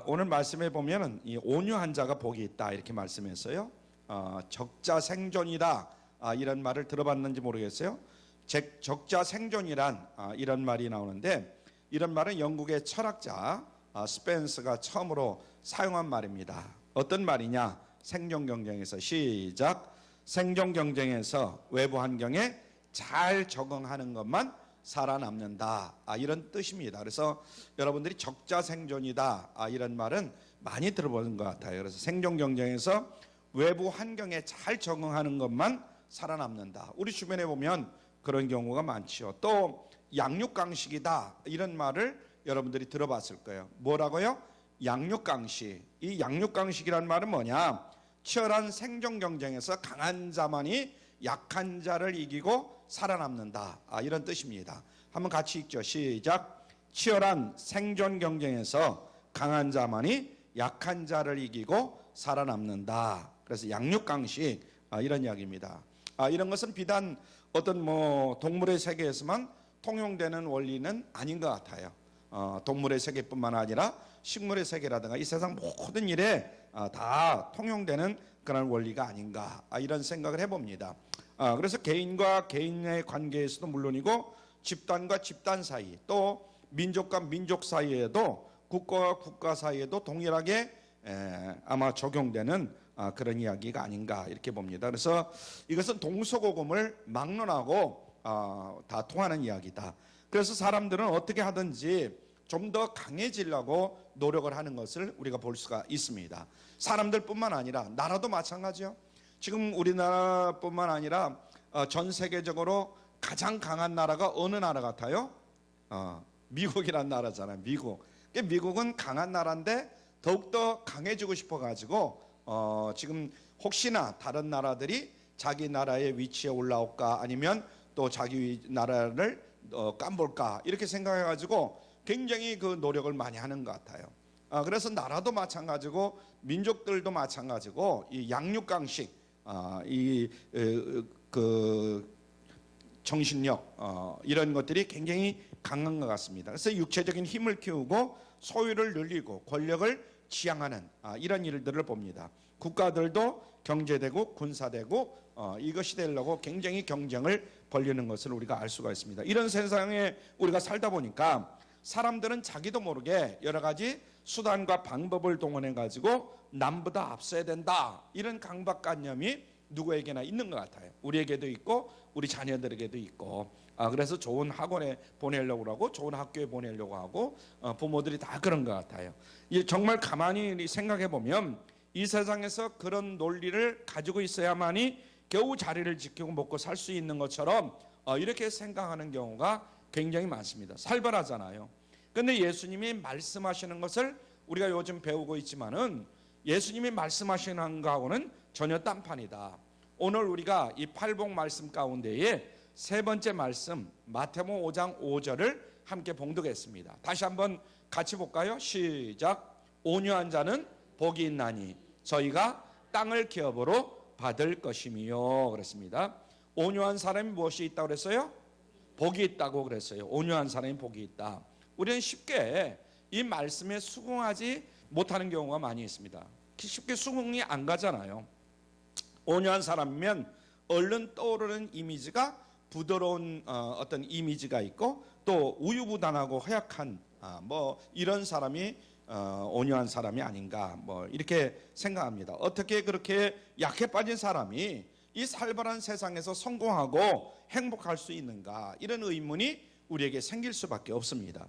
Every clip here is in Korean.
오늘 말씀에 보면은 이 온유한 자가 복이 있다 이렇게 말씀했어요. 적자 생존이다 이런 말을 들어봤는지 모르겠어요. 적자 생존이란 이런 말이 나오는데, 이런 말은 영국의 철학자 스펜스가 처음으로 사용한 말입니다. 어떤 말이냐? 생존 경쟁에서, 시작. 생존 경쟁에서 외부 환경에 잘 적응하는 것만 살아남는다 이런 뜻입니다. 그래서 여러분들이 적자 생존이다 이런 말은 많이 들어보는 것 같아요. 그래서 생존 경쟁에서 외부 환경에 잘 적응하는 것만 살아남는다. 우리 주변에 보면 그런 경우가 많지요. 또 양육강식이다 이런 말을 여러분들이 들어봤을 거예요. 뭐라고요? 양육강식. 이 양육강식이란 말은 뭐냐? 치열한 생존 경쟁에서 강한 자만이 약한 자를 이기고 살아남는다 이런 뜻입니다. 한번 같이 읽죠. 시작. 치열한 생존 경쟁에서 강한 자만이 약한 자를 이기고 살아남는다. 그래서 양육강식 이런 이야기입니다. 이런 것은 비단 어떤 동물의 세계에서만 통용되는 원리는 아닌 것 같아요. 동물의 세계뿐만 아니라 식물의 세계라든가 이 세상 모든 일에 다 통용되는 그런 원리가 아닌가 이런 생각을 해봅니다. 그래서 개인과 개인의 관계에서도 물론이고 집단과 집단 사이, 또 민족과 민족 사이에도, 국가와 국가 사이에도 동일하게 아마 적용되는 그런 이야기가 아닌가 이렇게 봅니다. 그래서 이것은 동서고금을 막론하고 다 통하는 이야기다. 그래서 사람들은 어떻게 하든지 좀 더 강해지려고 노력을 하는 것을 우리가 볼 수가 있습니다. 사람들뿐만 아니라 나라도 마찬가지요. 지금 우리나라뿐만 아니라 전 세계적으로 가장 강한 나라가 어느 나라 같아요? 미국이란 나라잖아요. 미국은 강한 나라인데 더욱더 강해지고 싶어가지고 지금 혹시나 다른 나라들이 자기 나라의 위치에 올라올까, 아니면 또 자기 나라를 깜볼까 이렇게 생각해가지고 굉장히 그 노력을 많이 하는 것 같아요. 그래서 나라도 마찬가지고 민족들도 마찬가지고 이 양육강식, 그 정신력 이런 것들이 굉장히 강한 것 같습니다. 그래서 육체적인 힘을 키우고 소유를 늘리고 권력을 지향하는 이런 일들을 봅니다. 국가들도 경제되고 군사되고 이것이 되려고 굉장히 경쟁을 벌이는 것을 우리가 알 수가 있습니다. 이런 세상에 우리가 살다 보니까 사람들은 자기도 모르게 여러 가지 수단과 방법을 동원해 가지고 남보다 앞서야 된다 이런 강박관념이 누구에게나 있는 것 같아요. 우리에게도 있고 우리 자녀들에게도 있고, 그래서 좋은 학원에 보내려고 하고 좋은 학교에 보내려고 하고 부모들이 다 그런 것 같아요. 정말 가만히 생각해 보면 이 세상에서 그런 논리를 가지고 있어야만이 겨우 자리를 지키고 먹고 살 수 있는 것처럼 이렇게 생각하는 경우가 굉장히 많습니다. 살벌하잖아요. 그런데 예수님이 말씀하시는 것을 우리가 요즘 배우고 있지만은 예수님이 말씀하시는 거하고는 전혀 딴판이다. 오늘 우리가 이 팔복 말씀 가운데에 세 번째 말씀 마태복음 5장 5절을 함께 봉독했습니다. 다시 한번 같이 볼까요? 시작. 온유한 자는 복이 있나니 저희가 땅을 기업으로 받을 것이미요. 그랬습니다. 온유한 사람이 무엇이 있다고 그랬어요? 복이 있다고 그랬어요. 온유한 사람이 복이 있다. 우리는 쉽게 이 말씀에 수긍하지 못하는 경우가 많이 있습니다. 쉽게 수긍이 안 가잖아요. 온유한 사람이면 얼른 떠오르는 이미지가 부드러운 어떤 이미지가 있고, 또 우유부단하고 허약한 이런 사람이 온유한 사람이 아닌가 이렇게 생각합니다. 어떻게 그렇게 약해 빠진 사람이 이 살벌한 세상에서 성공하고 행복할 수 있는가, 이런 의문이 우리에게 생길 수밖에 없습니다.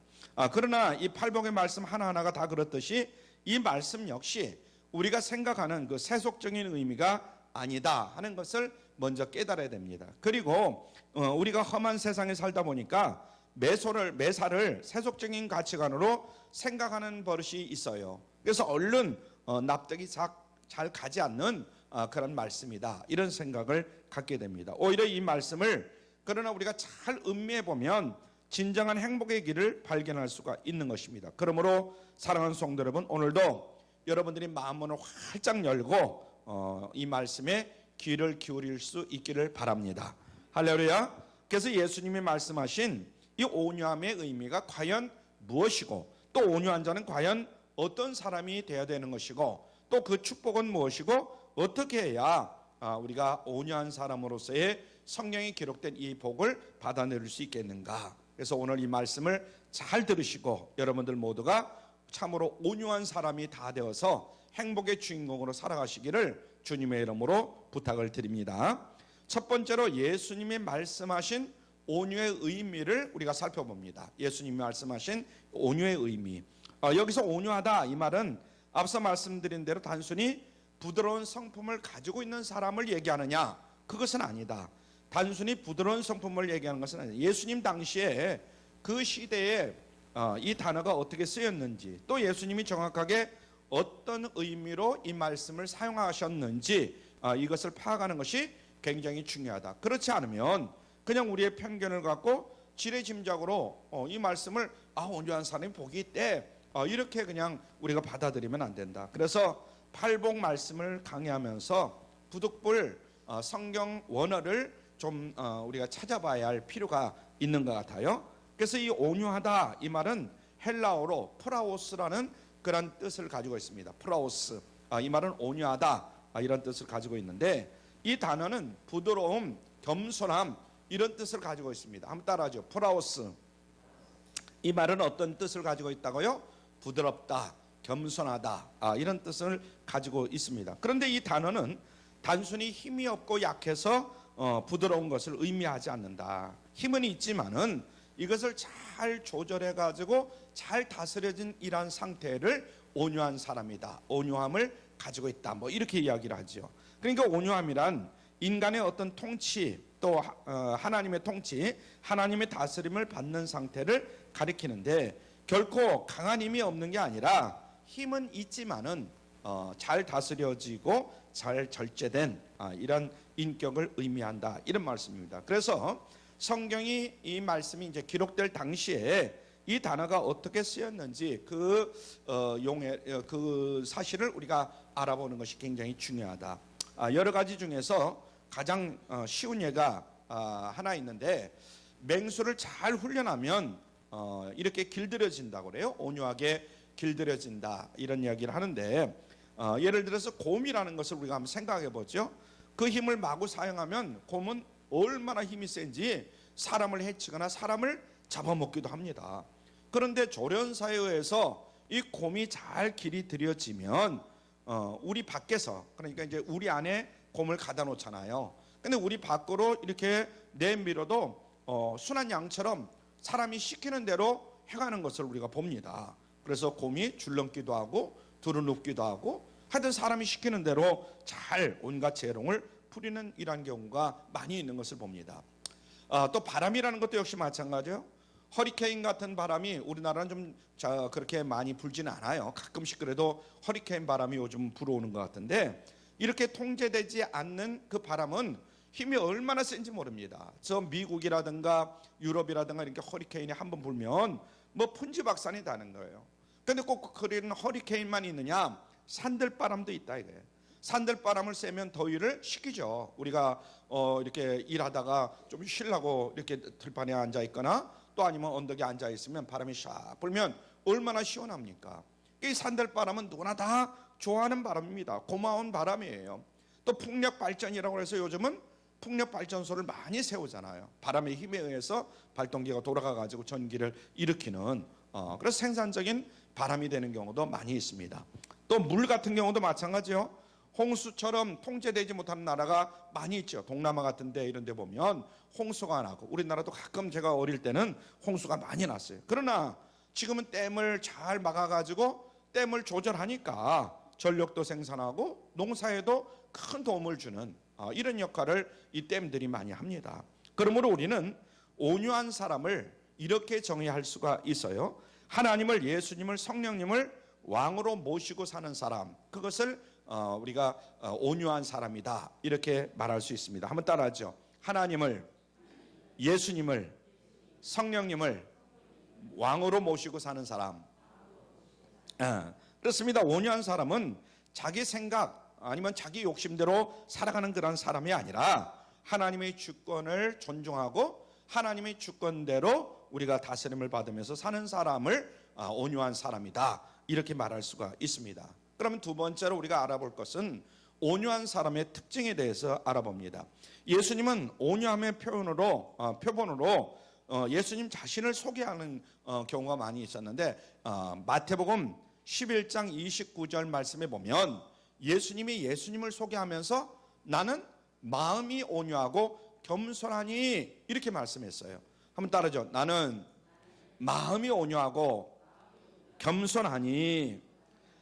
그러나 이 팔복의 말씀 하나하나가 다 그렇듯이 이 말씀 역시 우리가 생각하는 그 세속적인 의미가 아니다 하는 것을 먼저 깨달아야 됩니다. 그리고 우리가 험한 세상에 살다 보니까 매사를 세속적인 가치관으로 생각하는 버릇이 있어요. 그래서 얼른 납득이 잘 가지 않는 그런 말씀이다 이런 생각을 갖게 됩니다. 오히려 이 말씀을 그러나 우리가 잘 음미해 보면 진정한 행복의 길을 발견할 수가 있는 것입니다. 그러므로 사랑하는 성도 여러분, 오늘도 여러분들이 마음문을 활짝 열고 이 말씀에 귀를 기울일 수 있기를 바랍니다. 할렐루야. 그래서 예수님이 말씀하신 이 온유함의 의미가 과연 무엇이고, 또 온유한 자는 과연 어떤 사람이 되어야 되는 것이고 또 그 축복은 무엇이고 어떻게 해야 우리가 온유한 사람으로서의 성경에 기록된 이 복을 받아들일 수 있겠는가. 그래서 오늘 이 말씀을 잘 들으시고 여러분들 모두가 참으로 온유한 사람이 다 되어서 행복의 주인공으로 살아가시기를 주님의 이름으로 부탁을 드립니다. 첫 번째로 예수님이 말씀하신 온유의 의미를 우리가 살펴봅니다. 예수님이 말씀하신 온유의 의미. 여기서 온유하다 이 말은 앞서 말씀드린 대로 단순히 부드러운 성품을 가지고 있는 사람을 얘기하느냐, 그것은 아니다. 단순히 부드러운 성품을 얘기하는 것은 아니다. 예수님 당시에 그 시대에 이 단어가 어떻게 쓰였는지, 또 예수님이 정확하게 어떤 의미로 이 말씀을 사용하셨는지 이것을 파악하는 것이 굉장히 중요하다. 그렇지 않으면 그냥 우리의 편견을 갖고 지레짐작으로 이 말씀을 온유한 사람이 복이 있대 이렇게 그냥 우리가 받아들이면 안 된다. 그래서 팔복 말씀을 강의하면서 부득불 성경 원어를 좀 우리가 찾아봐야 할 필요가 있는 것 같아요. 그래서 이 온유하다 이 말은 헬라어로 프라오스라는 그런 뜻을 가지고 있습니다. 프라오스 이 말은 온유하다 이런 뜻을 가지고 있는데 이 단어는 부드러움, 겸손함 이런 뜻을 가지고 있습니다. 한번 따라하죠. 프라오스 이 말은 어떤 뜻을 가지고 있다고요? 부드럽다, 겸손하다 이런 뜻을 가지고 있습니다. 그런데 이 단어는 단순히 힘이 없고 약해서 부드러운 것을 의미하지 않는다. 힘은 있지만은 이것을 잘 조절해 가지고 잘 다스려진 이러한 상태를 온유한 사람이다, 온유함을 가지고 있다, 뭐 이렇게 이야기를 하죠. 그러니까 온유함이란 인간의 어떤 통치 또 하나님의 통치, 하나님의 다스림을 받는 상태를 가리키는데 결코 강한 힘이 없는 게 아니라 힘은 있지만은 잘 다스려지고 잘 절제된 이런 인격을 의미한다, 이런 말씀입니다. 그래서 성경이 이 말씀이 이제 기록될 당시에 이 단어가 어떻게 쓰였는지 그 사실을 우리가 알아보는 것이 굉장히 중요하다. 여러 가지 중에서 가장 쉬운 예가 하나 있는데 맹수를 잘 훈련하면 이렇게 길들여진다고 그래요. 온유하게 길들여진다 이런 이야기를 하는데 예를 들어서 곰이라는 것을 우리가 한번 생각해 보죠. 그 힘을 마구 사용하면 곰은 얼마나 힘이 센지 사람을 해치거나 사람을 잡아먹기도 합니다. 그런데 조련사에 의해서 이 곰이 잘 길이 들여지면 우리 밖에서, 그러니까 이제 우리 안에 곰을 가다 놓잖아요. 근데 우리 밖으로 이렇게 내밀어도 순한 양처럼 사람이 시키는 대로 해가는 것을 우리가 봅니다. 그래서 곰이 줄넘기도 하고 두루눕기도 하고 하여튼 사람이 시키는 대로 잘 온갖 재롱을 부리는 이러한 경우가 많이 있는 것을 봅니다. 또 바람이라는 것도 역시 마찬가지예요. 허리케인 같은 바람이 우리나라는 좀 그렇게 많이 불지는 않아요. 가끔씩 그래도 허리케인 바람이 요즘 불어오는 것 같은데 이렇게 통제되지 않는 그 바람은 힘이 얼마나 센지 모릅니다. 저 미국이라든가 유럽이라든가 이렇게 허리케인이 한번 불면 뭐 풍지박산이 나는 거예요. 근데 꼭 그런 허리케인만 있느냐? 산들바람도 있다 이거예요. 산들바람을 쐬면 더위를 식히죠. 우리가 이렇게 일하다가 좀 쉬려고 이렇게 들판에 앉아 있거나 또 아니면 언덕에 앉아 있으면 바람이 샥 불면 얼마나 시원합니까? 이 산들바람은 누구나 다 좋아하는 바람입니다. 고마운 바람이에요. 또 풍력 발전이라고 해서 요즘은 풍력 발전소를 많이 세우잖아요. 바람의 힘에 의해서 발동기가 돌아가 가지고 전기를 일으키는 그래서 생산적인 바람이 되는 경우도 많이 있습니다. 또 물 같은 경우도 마찬가지요. 홍수처럼 통제되지 못하는 나라가 많이 있죠. 동남아 같은 데 이런 데 보면 홍수가 나고 우리나라도 가끔 제가 어릴 때는 홍수가 많이 났어요. 그러나 지금은 댐을 잘 막아가지고 댐을 조절하니까 전력도 생산하고 농사에도 큰 도움을 주는 이런 역할을 이 댐들이 많이 합니다. 그러므로 우리는 온유한 사람을 이렇게 정의할 수가 있어요. 하나님을, 예수님을, 성령님을 왕으로 모시고 사는 사람, 그것을 우리가 온유한 사람이다 이렇게 말할 수 있습니다. 한번 따라하죠. 하나님을, 예수님을, 성령님을 왕으로 모시고 사는 사람. 그렇습니다. 온유한 사람은 자기 생각 아니면 자기 욕심대로 살아가는 그런 사람이 아니라 하나님의 주권을 존중하고 하나님의 주권대로 우리가 다스림을 받으면서 사는 사람을 온유한 사람이다, 이렇게 말할 수가 있습니다. 그러면 두 번째로 우리가 알아볼 것은 온유한 사람의 특징에 대해서 알아봅니다. 예수님은 온유함의 표본으로 예수님 자신을 소개하는 경우가 많이 있었는데, 마태복음 11장 29절 말씀에 보면 예수님이 예수님을 소개하면서 나는 마음이 온유하고 겸손하니, 이렇게 말씀했어요. 한번 따라죠. 나는 마음이 온유하고 겸손하니.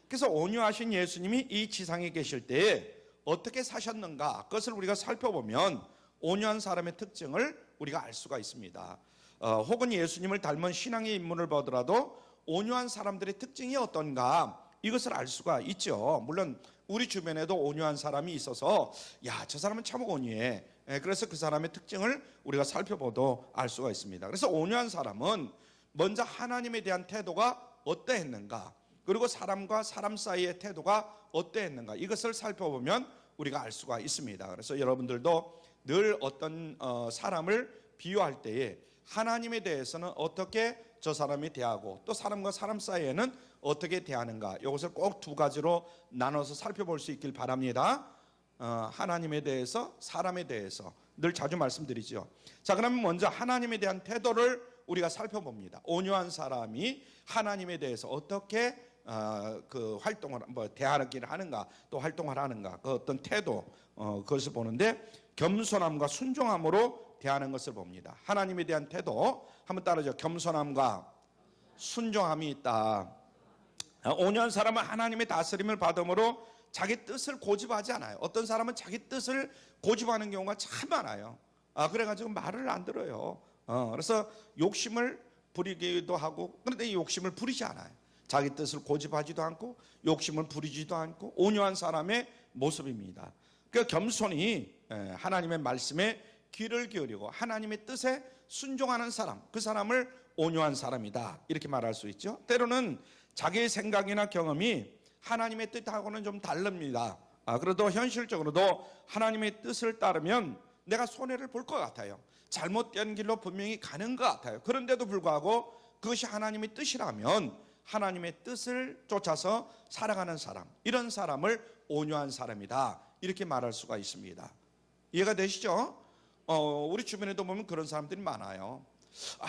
그래서 온유하신 예수님이 이 지상에 계실 때에 어떻게 사셨는가, 그것을 우리가 살펴보면 온유한 사람의 특징을 우리가 알 수가 있습니다. 혹은 예수님을 닮은 신앙의 인물을 보더라도 온유한 사람들의 특징이 어떤가, 이것을 알 수가 있죠. 물론 우리 주변에도 온유한 사람이 있어서 야, 저 사람은 참 온유해. 그래서 그 사람의 특징을 우리가 살펴봐도 알 수가 있습니다. 그래서 온유한 사람은 먼저 하나님에 대한 태도가 어떠했는가, 그리고 사람과 사람 사이의 태도가 어떠했는가, 이것을 살펴보면 우리가 알 수가 있습니다. 그래서 여러분들도 늘 어떤 사람을 비유할 때에 하나님에 대해서는 어떻게 저 사람이 대하고 또 사람과 사람 사이에는 어떻게 대하는가, 이것을 꼭 두 가지로 나눠서 살펴볼 수 있길 바랍니다. 하나님에 대해서, 사람에 대해서 늘 자주 말씀드리죠. 자, 그러면 먼저 하나님에 대한 태도를 우리가 살펴봅니다. 온유한 사람이 하나님에 대해서 어떻게 그 활동을 대하기를 하는가, 또 활동을 하는가, 그 어떤 태도, 그것을 보는데 겸손함과 순종함으로 대하는 것을 봅니다. 하나님에 대한 태도 한번 따라죠. 겸손함과 순종함이 있다. 온유한 사람은 하나님의 다스림을 받음으로 자기 뜻을 고집하지 않아요. 어떤 사람은 자기 뜻을 고집하는 경우가 참 많아요. 그래가지고 말을 안 들어요. 그래서 욕심을 부리기도 하고, 그런데 이 욕심을 부리지 않아요. 자기 뜻을 고집하지도 않고 욕심을 부리지도 않고 온유한 사람의 모습입니다. 그 겸손히 하나님의 말씀에 귀를 기울이고 하나님의 뜻에 순종하는 사람, 그 사람을 온유한 사람이다, 이렇게 말할 수 있죠. 때로는 자기의 생각이나 경험이 하나님의 뜻하고는 좀 다릅니다. 그래도 현실적으로도 하나님의 뜻을 따르면 내가 손해를 볼 것 같아요. 잘못된 길로 분명히 가는 것 같아요. 그런데도 불구하고 그것이 하나님의 뜻이라면 하나님의 뜻을 쫓아서 살아가는 사람, 이런 사람을 온유한 사람이다, 이렇게 말할 수가 있습니다. 이해가 되시죠? 우리 주변에도 보면 그런 사람들이 많아요.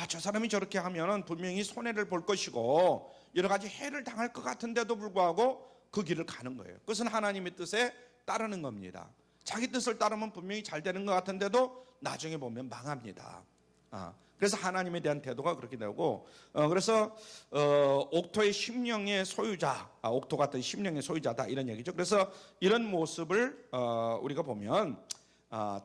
저 사람이 저렇게 하면 분명히 손해를 볼 것이고 여러 가지 해를 당할 것 같은데도 불구하고 그 길을 가는 거예요. 그것은 하나님의 뜻에 따르는 겁니다. 자기 뜻을 따르면 분명히 잘 되는 것 같은데도 나중에 보면 망합니다. 그래서 하나님에 대한 태도가 그렇게 되고, 그래서 옥토의 심령의 소유자, 옥토 같은 심령의 소유자다, 이런 얘기죠. 그래서 이런 모습을 우리가 보면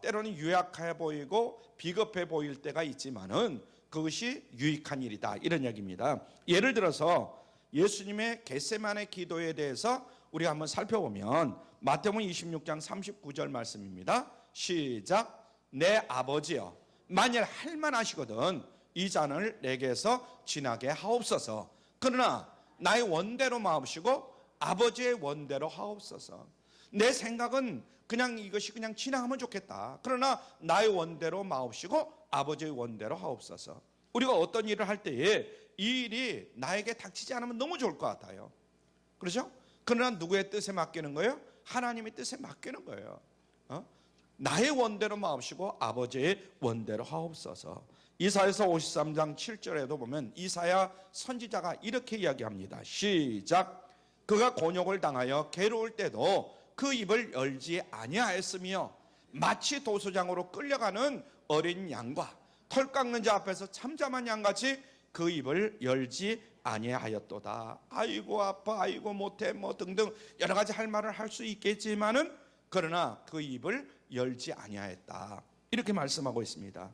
때로는 유약해 보이고 비겁해 보일 때가 있지만은 그것이 유익한 일이다, 이런 얘기입니다. 예를 들어서 예수님의 겟세마네 기도에 대해서 우리가 한번 살펴보면 마태복음 26장 39절 말씀입니다. 시작. 내 아버지여, 만일 할만하시거든 이 잔을 내게서 지나게 하옵소서. 그러나 나의 원대로 마옵시고 아버지의 원대로 하옵소서. 내 생각은 그냥 이것이 그냥 지나가면 좋겠다. 그러나 나의 원대로 마옵시고 아버지의 원대로 하옵소서. 우리가 어떤 일을 할 때에 이 일이 나에게 닥치지 않으면 너무 좋을 것 같아요. 그렇죠? 그러나 누구의 뜻에 맡기는 거예요? 하나님의 뜻에 맡기는 거예요. 나의 원대로 마옵시고 아버지의 원대로 하옵소서. 이사야서 53장 7절에도 보면 이사야 선지자가 이렇게 이야기합니다. 시작. 그가 곤욕을 당하여 괴로울 때도 그 입을 열지 아니하였으며 마치 도수장으로 끌려가는 어린 양과 털 깎는 자 앞에서 잠잠한 양같이 그 입을 열지 아니하였도다. 아이고 아파, 아이고 못해, 뭐 등등 여러 가지 할 말을 할 수 있겠지만은 그러나 그 입을 열지 아니하였다, 이렇게 말씀하고 있습니다.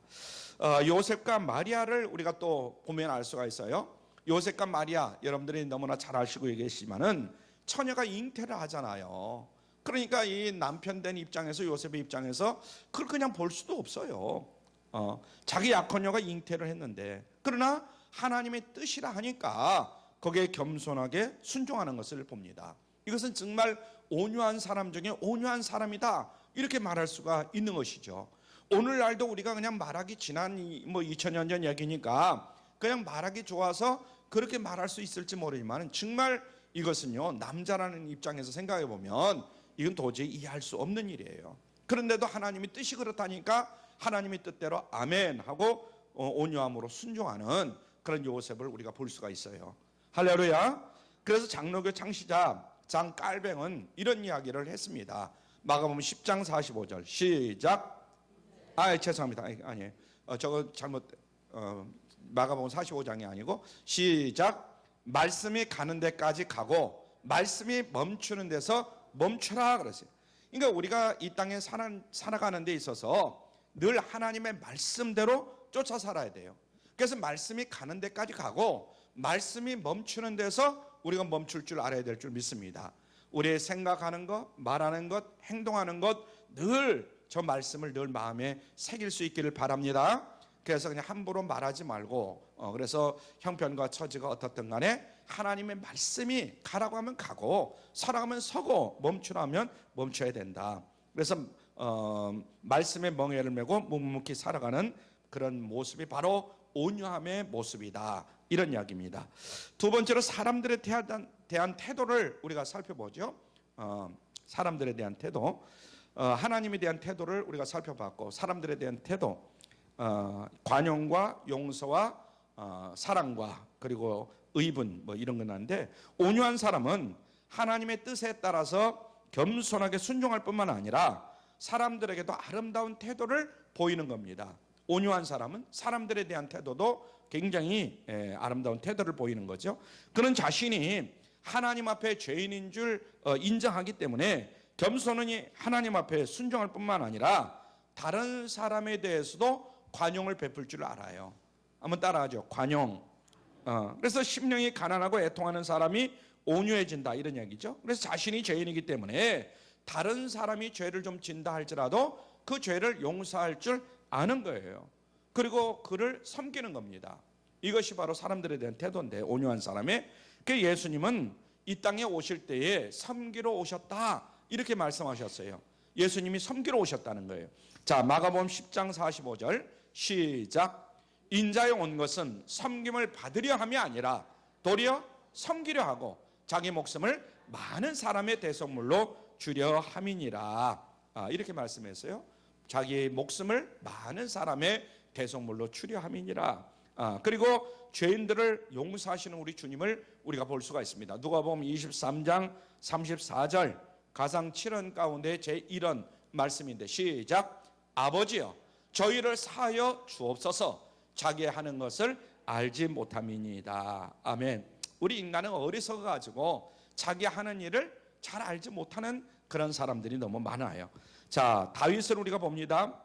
요셉과 마리아를 우리가 또 보면 알 수가 있어요. 요셉과 마리아, 여러분들이 너무나 잘 아시고 계시지만은 처녀가 잉태를 하잖아요. 그러니까 이 남편 된 입장에서, 요셉의 입장에서 그걸 그냥 볼 수도 없어요. 자기 약혼녀가 잉태를 했는데, 그러나 하나님의 뜻이라 하니까 거기에 겸손하게 순종하는 것을 봅니다. 이것은 정말 온유한 사람 중에 온유한 사람이다, 이렇게 말할 수가 있는 것이죠. 오늘날도 우리가 그냥 말하기 지난 2000년 전 얘기니까 그냥 말하기 좋아서 그렇게 말할 수 있을지 모르지만 정말 이것은요, 남자라는 입장에서 생각해 보면 이건 도저히 이해할 수 없는 일이에요. 그런데도 하나님이 뜻이 그렇다니까 하나님의 뜻대로 아멘 하고 온유함으로 순종하는 그런 요셉을 우리가 볼 수가 있어요. 할렐루야. 그래서 장로교 창시자 장깔뱅은 이런 이야기를 했습니다. 마가복음 10장 45절 시작. 죄송합니다. 아니에요. 저거 잘못 마가복음 45장이 아니고 시작. 말씀이 가는 데까지 가고 말씀이 멈추는 데서 멈추라 그랬어요. 그러니까 우리가 이 땅에 살아가는 데 있어서 늘 하나님의 말씀대로 쫓아 살아야 돼요. 그래서 말씀이 가는 데까지 가고 말씀이 멈추는 데서 우리가 멈출 줄 알아야 될 줄 믿습니다. 우리의 생각하는 것, 말하는 것, 행동하는 것 늘 저 말씀을 늘 마음에 새길 수 있기를 바랍니다. 그래서 그냥 함부로 말하지 말고 그래서 형편과 처지가 어떻든 간에 하나님의 말씀이 가라고 하면 가고 서라고 서고 멈추라면 멈춰야 된다. 그래서 말씀의 멍에를 메고 묵묵히 살아가는 그런 모습이 바로 온유함의 모습이다. 이런 이야기입니다. 두 번째로 사람들에 대한 태도를 우리가 살펴보죠. 사람들에 대한 태도, 하나님에 대한 태도를 우리가 살펴봤고 사람들에 대한 태도, 관용과 용서와 사랑과 그리고 의분 뭐 이런 건 한데, 온유한 사람은 하나님의 뜻에 따라서 겸손하게 순종할 뿐만 아니라 사람들에게도 아름다운 태도를 보이는 겁니다. 온유한 사람은 사람들에 대한 태도도 굉장히 아름다운 태도를 보이는 거죠. 그는 자신이 하나님 앞에 죄인인 줄 인정하기 때문에 겸손히 하나님 앞에 순종할 뿐만 아니라 다른 사람에 대해서도 관용을 베풀 줄 알아요. 한번 따라하죠. 관용. 그래서 심령이 가난하고 애통하는 사람이 온유해진다 이런 얘기죠. 그래서 자신이 죄인이기 때문에 다른 사람이 죄를 좀 진다 할지라도 그 죄를 용서할 줄 아는 거예요. 그리고 그를 섬기는 겁니다. 이것이 바로 사람들에 대한 태도인데, 온유한 사람의. 그 예수님은 이 땅에 오실 때에 섬기러 오셨다 이렇게 말씀하셨어요. 예수님이 섬기러 오셨다는 거예요. 자, 마가복음 10장 45절 시작. 인자에 온 것은 섬김을 받으려 함이 아니라 도리어 섬기려 하고 자기 목숨을 많은 사람의 대속물로 주려 함이니라. 이렇게 말씀했어요. 자기 목숨을 많은 사람의 대속물로 주려 함이니라. 그리고 죄인들을 용서하시는 우리 주님을 우리가 볼 수가 있습니다. 누가복음 23장 34절 가상 7원 가운데 제1원 말씀인데 시작. 아버지여 저희를 사하여 주옵소서 자기 하는 것을 알지 못함이니이다. 아멘. 우리 인간은 어리석어 가지고 자기 하는 일을 잘 알지 못하는 그런 사람들이 너무 많아요. 자, 다윗을 우리가 봅니다.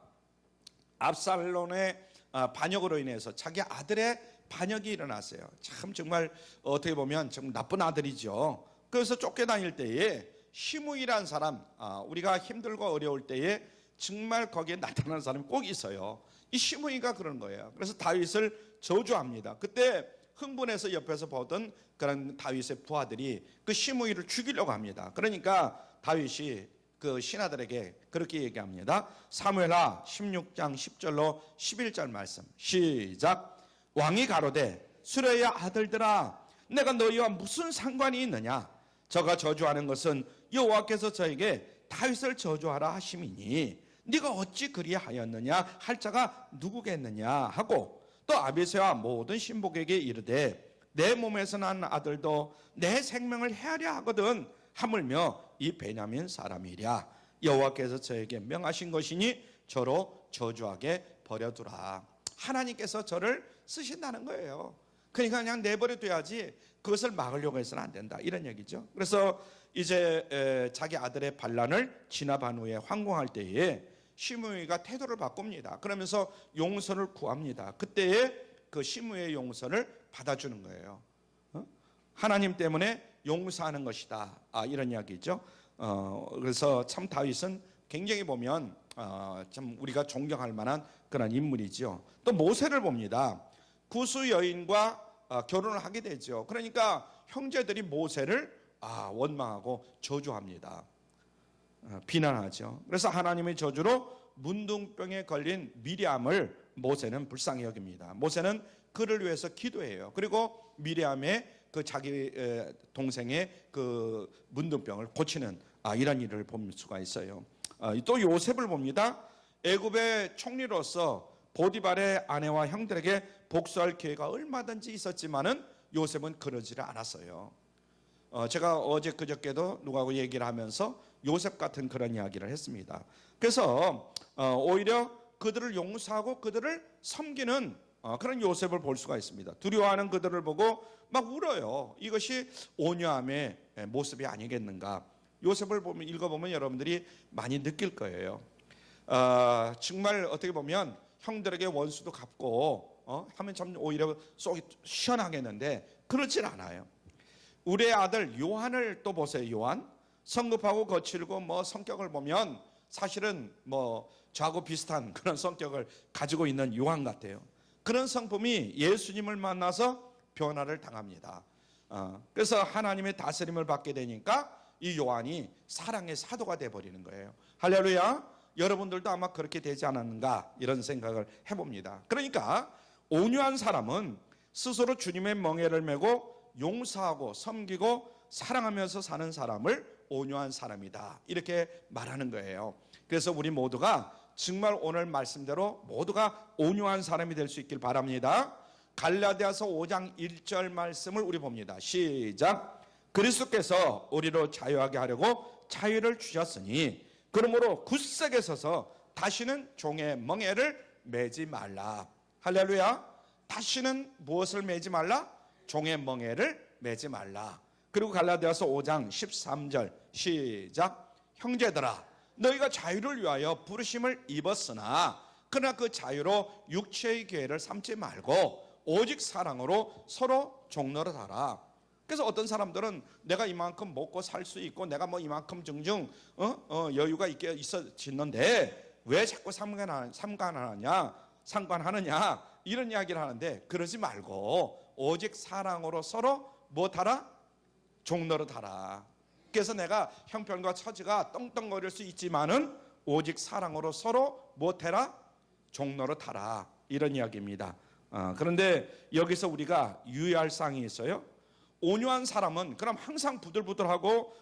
압살롬의 반역으로 인해서 자기 아들의 반역이 일어났어요. 참 정말 어떻게 보면 좀 나쁜 아들이죠. 그래서 쫓겨다닐 때에 시므이라는 사람, 우리가 힘들고 어려울 때에 정말 거기에 나타나는 사람이 꼭 있어요. 이 시므이가 그런 거예요. 그래서 다윗을 저주합니다. 그때 흥분해서 옆에서 보던 그런 다윗의 부하들이 그 시므이를 죽이려고 합니다. 그러니까 다윗이 그 신하들에게 그렇게 얘기합니다. 사무엘하 16장 10절로 11절 말씀 시작. 왕이 가로되 수레의 아들들아 내가 너희와 무슨 상관이 있느냐. 저가 저주하는 것은 여호와께서 저에게 다윗을 저주하라 하심이니 네가 어찌 그리하였느냐 할 자가 누구겠느냐 하고, 또 아비새와 모든 신복에게 이르되 내 몸에서 난 아들도 내 생명을 헤아려 하거든 하물며 이 베냐민 사람이랴. 여호와께서 저에게 명하신 것이니 저로 저주하게 버려두라. 하나님께서 저를 쓰신다는 거예요. 그러니까 그냥 내버려 둬야지 그것을 막으려고 해서는 안 된다 이런 얘기죠. 그래서 이제 자기 아들의 반란을 진압한 후에 황공할 때에 시므이가 태도를 바꿉니다. 그러면서 용서를 구합니다. 그때에 그 시므이의 용서를 받아주는 거예요. 하나님 때문에 용서하는 것이다. 이런 이야기죠. 그래서 참 다윗은 굉장히 보면 참 우리가 존경할 만한 그런 인물이죠. 또 모세를 봅니다. 구스 여인과 결혼을 하게 되죠. 그러니까 형제들이 모세를 원망하고 저주합니다. 비난하죠. 그래서 하나님의 저주로 문둥병에 걸린 미리암을 모세는 불쌍히 여깁니다. 모세는 그를 위해서 기도해요. 그리고 미리암의 그 자기 동생의 그 문둥병을 고치는 이런 일을 볼 수가 있어요. 또 요셉을 봅니다. 애굽의 총리로서 보디발의 아내와 형들에게 복수할 기회가 얼마든지 있었지만은 요셉은 그러지를 않았어요. 제가 어제 그저께도 누구하고 얘기를 하면서 요셉 같은 그런 이야기를 했습니다. 그래서 오히려 그들을 용서하고 그들을 섬기는 그런 요셉을 볼 수가 있습니다. 두려워하는 그들을 보고 막 울어요. 이것이 온유함의 모습이 아니겠는가. 요셉을 보면 읽어보면 여러분들이 많이 느낄 거예요. 정말 어떻게 보면 형들에게 원수도 갚고 하면 참 오히려 속이 시원하겠는데 그렇진 않아요. 우리의 아들 요한을 또 보세요. 요한 성급하고 거칠고 뭐 성격을 보면 사실은 뭐 저하고 비슷한 그런 성격을 가지고 있는 요한 같아요. 그런 성품이 예수님을 만나서 변화를 당합니다. 그래서 하나님의 다스림을 받게 되니까 이 요한이 사랑의 사도가 되어버리는 거예요. 할렐루야. 여러분들도 아마 그렇게 되지 않았는가 이런 생각을 해봅니다. 그러니까 온유한 사람은 스스로 주님의 멍에를 메고 용서하고 섬기고 사랑하면서 사는 사람을 온유한 사람이다 이렇게 말하는 거예요. 그래서 우리 모두가 정말 오늘 말씀대로 모두가 온유한 사람이 될 수 있길 바랍니다. 갈라디아서 5장 1절 말씀을 우리 봅니다. 시작. 그리스도께서 우리로 자유하게 하려고 자유를 주셨으니 그러므로 굳세게 서서 다시는 종의 멍에를 매지 말라. 할렐루야. 다시는 무엇을 매지 말라? 종의 멍에를 매지 말라. 그리고 갈라디아서 5장 13절 시작. 형제들아 너희가 자유를 위하여 부르심을 입었으나 그러나 그 자유로 육체의 기회를 삼지 말고 오직 사랑으로 서로 종노릇하라. 그래서 어떤 사람들은 내가 이만큼 먹고 살 수 있고 내가 뭐 이만큼 증증 여유가 있어지는데 왜 자꾸 상관하느냐 이런 이야기를 하는데 그러지 말고 오직 사랑으로 서로 무엇하라? 종노릇하라. 그래서 내가 형편과 처지가 떵떵거릴 수 있지만은 오직 사랑으로 서로 무엇해라? 종노릇하라. 이런 이야기입니다. 그런데 여기서 우리가 유의할 사항이 있어요. 온유한 사람은 그럼 항상 부들부들하고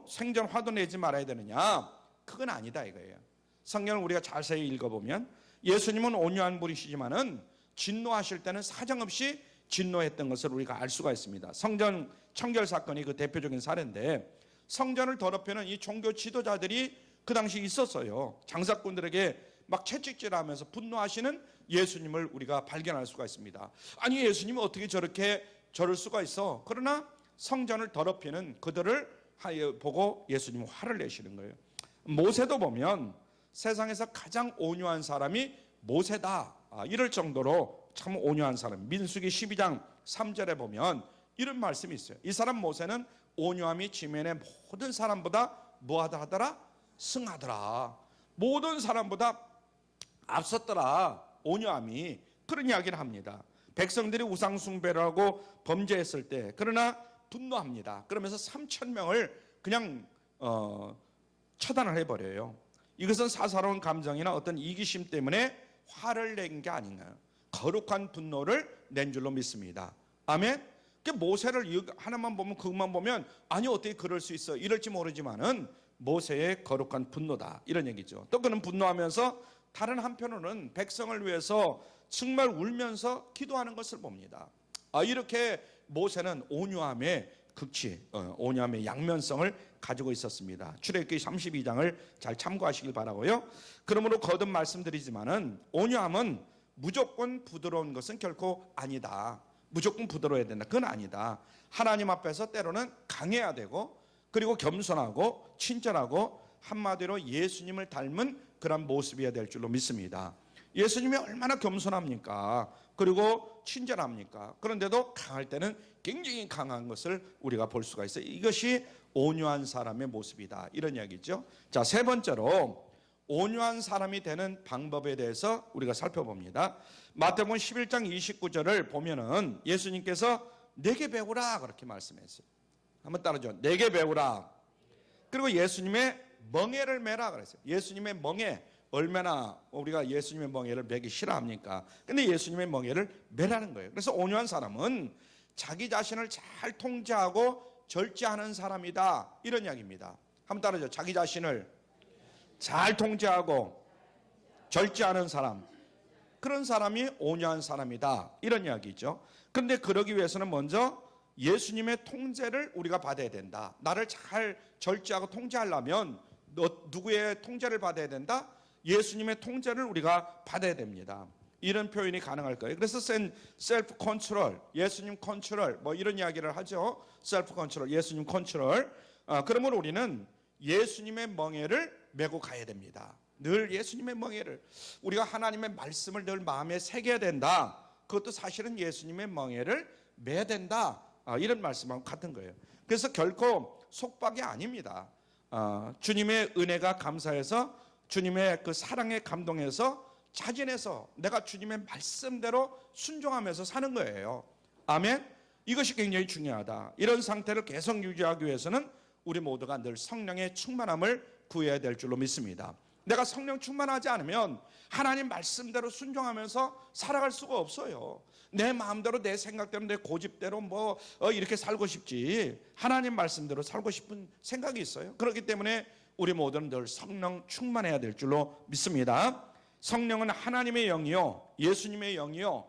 생전 화도 내지 말아야 되느냐? 그건 아니다 이거예요. 성경을 우리가 자세히 읽어보면 예수님은 온유한 분이시지만은 진노하실 때는 사정없이 진노했던 것을 우리가 알 수가 있습니다. 성전 청결 사건이 그 대표적인 사례인데 성전을 더럽히는 이 종교 지도자들이 그 당시 있었어요. 장사꾼들에게 막 채찍질하면서 분노하시는 예수님을 우리가 발견할 수가 있습니다. 아니 예수님은 어떻게 저럴 수가 있어? 그러나 성전을 더럽히는 그들을 보고 예수님은 화를 내시는 거예요. 모세도 보면 세상에서 가장 온유한 사람이 모세다 이럴 정도로 참 온유한 사람. 민수기 12장 3절에 보면 이런 말씀이 있어요. 이 사람 모세는 온유함이 지면의 모든 사람보다 뭐하다 하더라? 승하더라. 모든 사람보다 앞섰더라. 온유함이. 그런 이야기를 합니다. 백성들이 우상 숭배를 하고 범죄했을 때 그러나 분노합니다. 그러면서 3,000명을 그냥 처단을 해버려요. 이것은 사사로운 감정이나 어떤 이기심 때문에 화를 낸 게 아닌가요? 거룩한 분노를 낸 줄로 믿습니다. 아멘. 모세를 하나만 보면 그것만 보면 아니 어떻게 그럴 수 있어 이럴지 모르지만은 모세의 거룩한 분노다 이런 얘기죠. 또 그는 분노하면서 다른 한편으로는 백성을 위해서 정말 울면서 기도하는 것을 봅니다. 이렇게 모세는 온유함의 극치, 온유함의 양면성을 가지고 있었습니다. 출애굽기 32장을 잘 참고하시길 바라고요. 그러므로 거듭 말씀드리지만은 온유함은 무조건 부드러운 것은 결코 아니다. 무조건 부드러워야 된다. 그건 아니다. 하나님 앞에서 때로는 강해야 되고 그리고 겸손하고 친절하고 한마디로 예수님을 닮은 그런 모습이어야 될 줄로 믿습니다. 예수님이 얼마나 겸손합니까? 그리고 친절합니까? 그런데도 강할 때는 굉장히 강한 것을 우리가 볼 수가 있어요. 이것이 온유한 사람의 모습이다. 이런 이야기죠. 자, 세 번째로 온유한 사람이 되는 방법에 대해서 우리가 살펴봅니다. 마태복음 11장 29절을 보면은 예수님께서 내게 배우라 그렇게 말씀했어요. 한번 따라줘. 내게 배우라. 그리고 예수님의 멍에를 매라 그랬어요. 예수님의 멍에. 얼마나 우리가 예수님의 멍에를 매기 싫어합니까? 근데 예수님의 멍에를 매라는 거예요. 그래서 온유한 사람은 자기 자신을 잘 통제하고 절제하는 사람이다, 이런 이야기입니다. 한번 따라하죠. 자기 자신을 잘 통제하고 절제하는 사람, 그런 사람이 온유한 사람이다, 이런 이야기죠. 그런데 그러기 위해서는 먼저 예수님의 통제를 우리가 받아야 된다. 나를 잘 절제하고 통제하려면 누구의 통제를 받아야 된다? 예수님의 통제를 우리가 받아야 됩니다. 이런 표현이 가능할 거예요. 그래서 셀프 컨트롤, 예수님 컨트롤, 뭐 이런 이야기를 하죠. 셀프 컨트롤, 예수님 컨트롤. 그러면 우리는 예수님의 멍에를 메고 가야 됩니다. 늘 예수님의 멍에를, 우리가 하나님의 말씀을 늘 마음에 새겨야 된다. 그것도 사실은 예수님의 멍에를 매야 된다, 이런 말씀하고 같은 거예요. 그래서 결코 속박이 아닙니다. 주님의 은혜가 감사해서, 주님의 그 사랑에 감동해서 자진해서 내가 주님의 말씀대로 순종하면서 사는 거예요. 아멘. 이것이 굉장히 중요하다. 이런 상태를 계속 유지하기 위해서는 우리 모두가 늘 성령의 충만함을 구해야 될 줄로 믿습니다. 내가 성령 충만하지 않으면 하나님 말씀대로 순종하면서 살아갈 수가 없어요. 내 마음대로, 내 생각대로, 내 고집대로 이렇게 살고 싶지, 하나님 말씀대로 살고 싶은 생각이 있어요. 그렇기 때문에 우리 모두는 늘 성령 충만해야 될 줄로 믿습니다. 성령은 하나님의 영이요, 예수님의 영이요,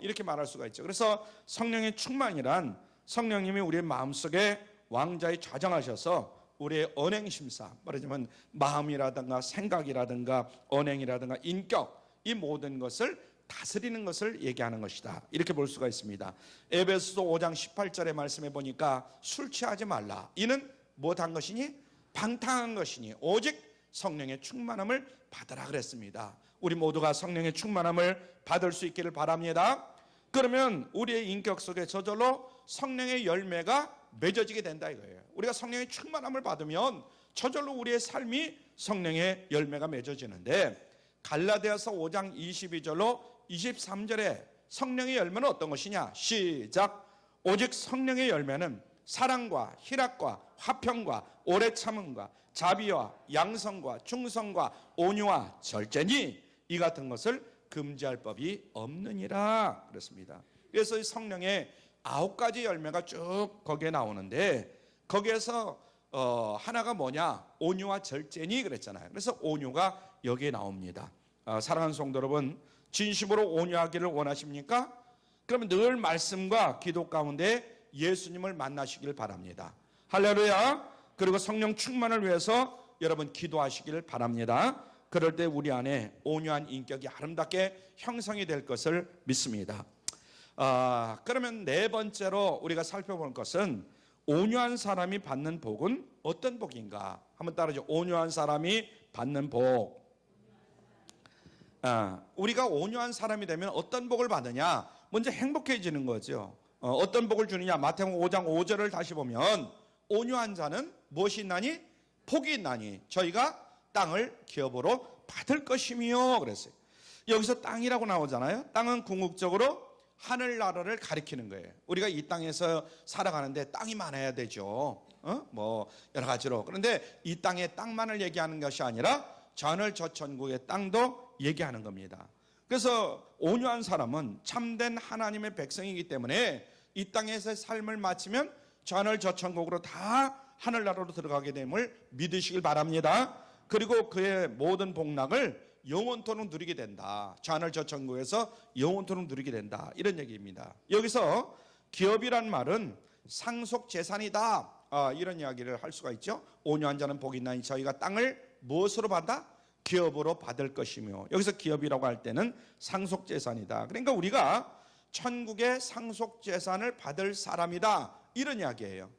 이렇게 말할 수가 있죠. 그래서 성령의 충만이란 성령님이 우리의 마음속에 왕자에 좌정하셔서 우리의 언행심사, 말하자면 마음이라든가 생각이라든가 언행이라든가 인격, 이 모든 것을 다스리는 것을 얘기하는 것이다, 이렇게 볼 수가 있습니다. 에베소서 5장 18절의 말씀에 보니까 술 취하지 말라. 이는 못한 것이니 방탕한 것이니 오직 성령의 충만함을 받으라 그랬습니다. 우리 모두가 성령의 충만함을 받을 수 있기를 바랍니다. 그러면 우리의 인격 속에 저절로 성령의 열매가 맺어지게 된다 이거예요. 우리가 성령의 충만함을 받으면 저절로 우리의 삶이 성령의 열매가 맺어지는데, 갈라디아서 5장 22절로 23절에 성령의 열매는 어떤 것이냐? 시작. 오직 성령의 열매는 사랑과 희락과 화평과 오래 참음과 자비와 양성과 충성과 온유와 절제니 이 같은 것을 금지할 법이 없느니라 그랬습니다. 그래서 이 성령의 9가지 열매가 쭉 거기에 나오는데, 거기에서 하나가 뭐냐? 온유와 절제니 그랬잖아요. 그래서 온유가 여기에 나옵니다. 사랑하는 성도 여러분, 진심으로 온유하기를 원하십니까? 그러면 늘 말씀과 기도 가운데 예수님을 만나시길 바랍니다. 할렐루야. 그리고 성령 충만을 위해서 여러분 기도하시기를 바랍니다. 그럴 때 우리 안에 온유한 인격이 아름답게 형성이 될 것을 믿습니다. 그러면 네 번째로 우리가 살펴볼 것은 온유한 사람이 받는 복은 어떤 복인가? 한번 따라하죠. 온유한 사람이 받는 복. 우리가 온유한 사람이 되면 어떤 복을 받느냐? 먼저 행복해지는 거죠. 어떤 복을 주느냐? 마태복음 5장 5절을 다시 보면 온유한 자는 무엇이 있나니? 복이 있나니 저희가 땅을 기업으로 받을 것이며 그랬어요. 여기서 땅이라고 나오잖아요. 땅은 궁극적으로 하늘나라를 가리키는 거예요. 우리가 이 땅에서 살아가는데 땅이 많아야 되죠. 여러 가지로. 그런데 이 땅의 땅만을 얘기하는 것이 아니라 하늘 저 천국의 땅도 얘기하는 겁니다. 그래서 온유한 사람은 참된 하나님의 백성이기 때문에 이 땅에서의 삶을 마치면 저 하늘 저 천국으로 다 하늘나라로 들어가게 됨을 믿으시길 바랍니다. 그리고 그의 모든 복락을 영원토록 누리게 된다. 저 하늘 저 천국에서 영원토록 누리게 된다, 이런 얘기입니다. 여기서 기업이란 말은 상속 재산이다, 이런 이야기를 할 수가 있죠. 온유한 자는 복이 있나니 저희가 땅을 무엇으로 받아? 기업으로 받을 것이며, 여기서 기업이라고 할 때는 상속 재산이다. 그러니까 우리가 천국의 상속 재산을 받을 사람이다, 이런 이야기예요.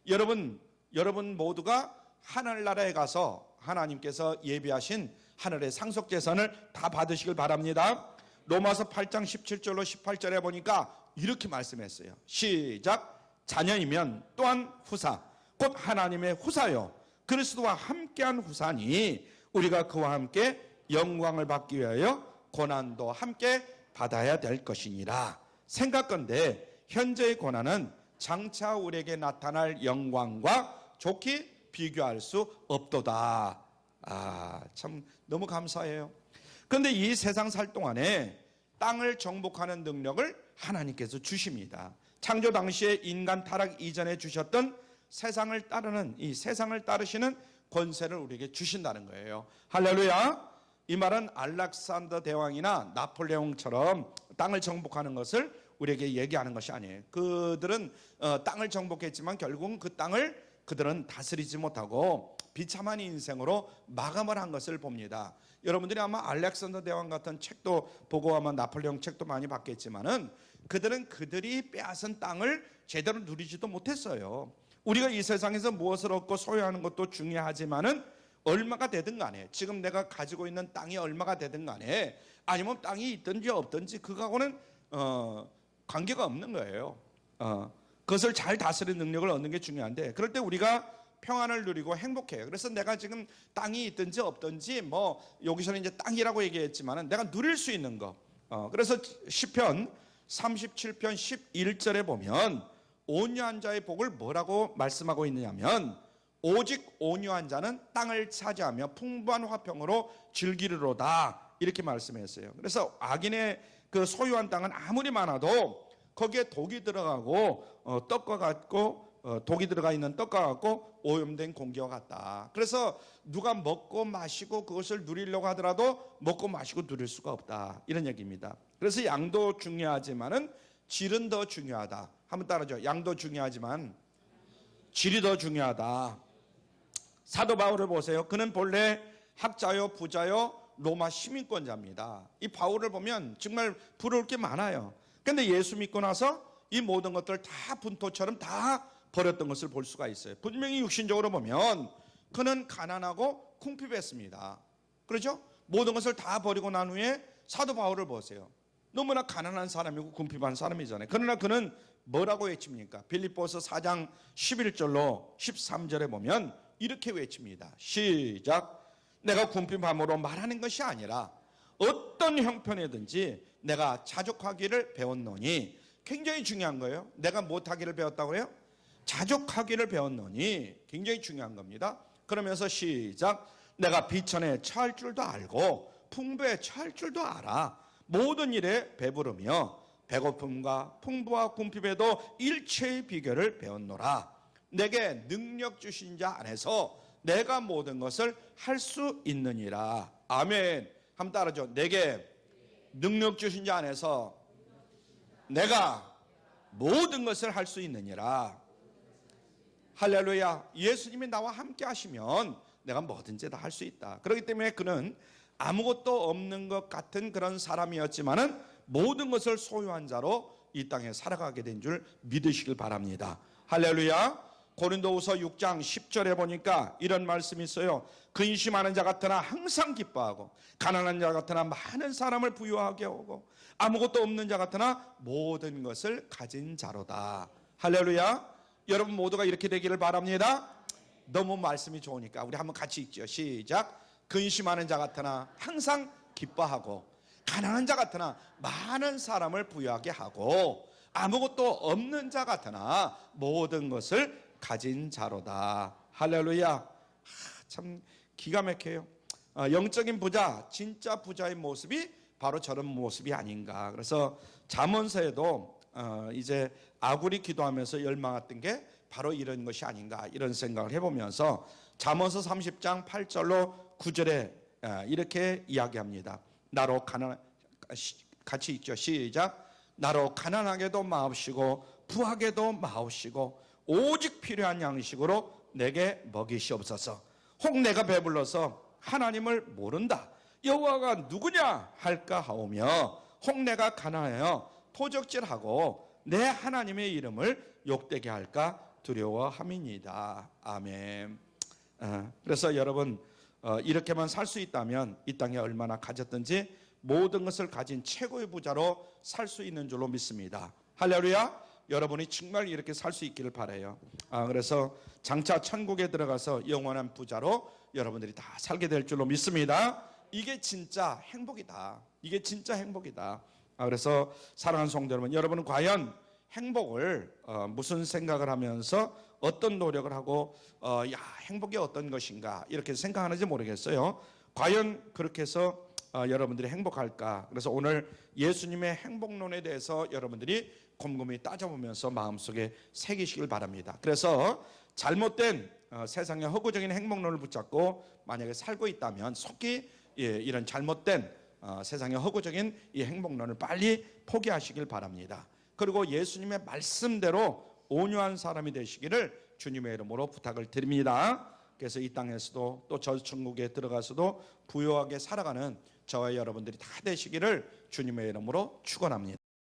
여러분 모두가 하늘나라에 가서 하나님께서 예비하신 하늘의 상속 재산을 다 받으시길 바랍니다. 로마서 8장 17절로 18절에 보니까 이렇게 말씀했어요. 시작. 자녀이면 또한 후사, 곧 하나님의 후사요 그리스도와 함께한 후사니 우리가 그와 함께 영광을 받기 위하여 고난도 함께 받아야 될 것이니라. 생각건대 현재의 고난은 장차 우리에게 나타날 영광과 좋게 비교할 수 없도다. 참 너무 감사해요. 그런데 이 세상 살 동안에 땅을 정복하는 능력을 하나님께서 주십니다. 창조 당시에 인간 타락 이전에 주셨던 세상을 따르는, 이 세상을 따르시는 권세를 우리에게 주신다는 거예요. 할렐루야. 이 말은 알렉산더 대왕이나 나폴레옹처럼 땅을 정복하는 것을 우리에게 얘기하는 것이 아니에요. 그들은 땅을 정복했지만 결국은 그 땅을 그들은 다스리지 못하고 비참한 인생으로 마감을 한 것을 봅니다. 여러분들이 아마 알렉산더 대왕 같은 책도 보고 아마 나폴레옹 책도 많이 봤겠지만은 그들은 그들이 빼앗은 땅을 제대로 누리지도 못했어요. 우리가 이 세상에서 무엇을 얻고 소유하는 것도 중요하지만은 얼마가 되든 간에, 지금 내가 가지고 있는 땅이 얼마가 되든 간에, 아니면 땅이 있든지 없든지 그거하고는 관계가 없는 거예요. 그것을 잘 다스리는 능력을 얻는 게 중요한데, 그럴 때 우리가 평안을 누리고 행복해요. 그래서 내가 지금 땅이 있든지 없든지, 뭐 여기서는 이제 땅이라고 얘기했지만은 내가 누릴 수 있는 거. 그래서 시편 37편 11절에 보면 온유한 자의 복을 뭐라고 말씀하고 있느냐면, 오직 온유한 자는 땅을 차지하며 풍부한 화평으로 즐기리로다, 이렇게 말씀했어요. 그래서 악인의 그 소유한 땅은 아무리 많아도 거기에 독이 들어가고 떡과 같고, 독이 들어가 있는 떡과 같고 오염된 공기와 같다. 그래서 누가 먹고 마시고 그것을 누리려고 하더라도 먹고 마시고 누릴 수가 없다, 이런 얘기입니다. 그래서 양도 중요하지만은 질은 더 중요하다. 한번 따라하죠. 양도 중요하지만 질이 더 중요하다. 사도 바울을 보세요. 그는 본래 학자요 부자요 로마 시민권자입니다. 이 바울을 보면 정말 부러울 게 많아요. 그런데 예수 믿고 나서 이 모든 것들 다 분토처럼 다 버렸던 것을 볼 수가 있어요. 분명히 육신적으로 보면 그는 가난하고 궁핍했습니다. 그렇죠? 모든 것을 다 버리고 난 후에 사도 바울을 보세요. 너무나 가난한 사람이고 궁핍한 사람이잖아요. 그러나 그는 뭐라고 외칩니까? 빌립보서 4장 11절로 13절에 보면 이렇게 외칩니다. 시작. 내가 궁핍함으로 말하는 것이 아니라 어떤 형편이든지 내가 자족하기를 배웠노니. 굉장히 중요한 거예요. 내가 못하기를 배웠다고 해요? 자족하기를 배웠노니. 굉장히 중요한 겁니다. 그러면서 시작. 내가 비천에 처할 줄도 알고 풍부에 처할 줄도 알아. 모든 일에 배부르며 배고픔과 풍부와 궁핍에도 일체의 비결을 배웠노라. 내게 능력 주신 자 안에서 내가 모든 것을 할 수 있느니라. 아멘. 한번 따라하죠. 내게 능력 주신 자 안에서 내가 모든 것을 할 수 있느니라. 할렐루야. 예수님이 나와 함께 하시면 내가 뭐든지 다 할 수 있다. 그렇기 때문에 그는 아무것도 없는 것 같은 그런 사람이었지만은 모든 것을 소유한 자로 이 땅에 살아가게 된 줄 믿으시길 바랍니다. 할렐루야. 고린도후서 6장 10절에 보니까 이런 말씀이 있어요. 근심하는 자 같으나 항상 기뻐하고 가난한 자 같으나 많은 사람을 부유하게 하고 아무것도 없는 자 같으나 모든 것을 가진 자로다. 할렐루야. 여러분 모두가 이렇게 되기를 바랍니다. 너무 말씀이 좋으니까 우리 한번 같이 읽죠. 시작. 근심하는 자 같으나 항상 기뻐하고 가난한 자 같으나 많은 사람을 부유하게 하고 아무것도 없는 자 같으나 모든 것을 가진 자로다. 할렐루야. 참 기가 막혀요. 영적인 부자, 진짜 부자의 모습이 바로 저런 모습이 아닌가. 그래서 잠언서에도 이제 아굴이 기도하면서 열망했던 게 바로 이런 것이 아닌가, 이런 생각을 해보면서 잠언서 30장 8절로 9절에 이렇게 이야기합니다. 나로 같이 읽죠. 시작. 나로 가난하게도 마옵시고 부하게도 마옵시고 오직 필요한 양식으로 내게 먹이시옵소서. 혹 내가 배불러서 하나님을 모른다, 여호와가 누구냐 할까 하오며 혹 내가 가난하여 토적질하고 내 하나님의 이름을 욕되게 할까 두려워함이니이다. 아멘. 그래서 여러분 이렇게만 살 수 있다면 이 땅에 얼마나 가졌든지 모든 것을 가진 최고의 부자로 살 수 있는 줄로 믿습니다. 할렐루야. 여러분이 정말 이렇게 살 수 있기를 바라요. 그래서 장차 천국에 들어가서 영원한 부자로 여러분들이 다 살게 될 줄로 믿습니다. 이게 진짜 행복이다. 이게 진짜 행복이다. 그래서 사랑하는 성도 여러분, 여러분은 과연 행복을 무슨 생각을 하면서 어떤 노력을 하고 행복이 어떤 것인가 이렇게 생각하는지 모르겠어요. 과연 그렇게 해서 여러분들이 행복할까? 그래서 오늘 예수님의 행복론에 대해서 여러분들이 곰곰이 따져보면서 마음속에 새기시길 바랍니다. 그래서 잘못된 세상의 허구적인 행복론을 붙잡고 만약에 살고 있다면 속히 이런 잘못된 세상의 허구적인 이 행복론을 빨리 포기하시길 바랍니다. 그리고 예수님의 말씀대로 온유한 사람이 되시기를 주님의 이름으로 부탁을 드립니다. 그래서 이 땅에서도 또 저 천국에 들어가서도 부유하게 살아가는 저와 여러분들이 다 되시기를 주님의 이름으로 축원합니다.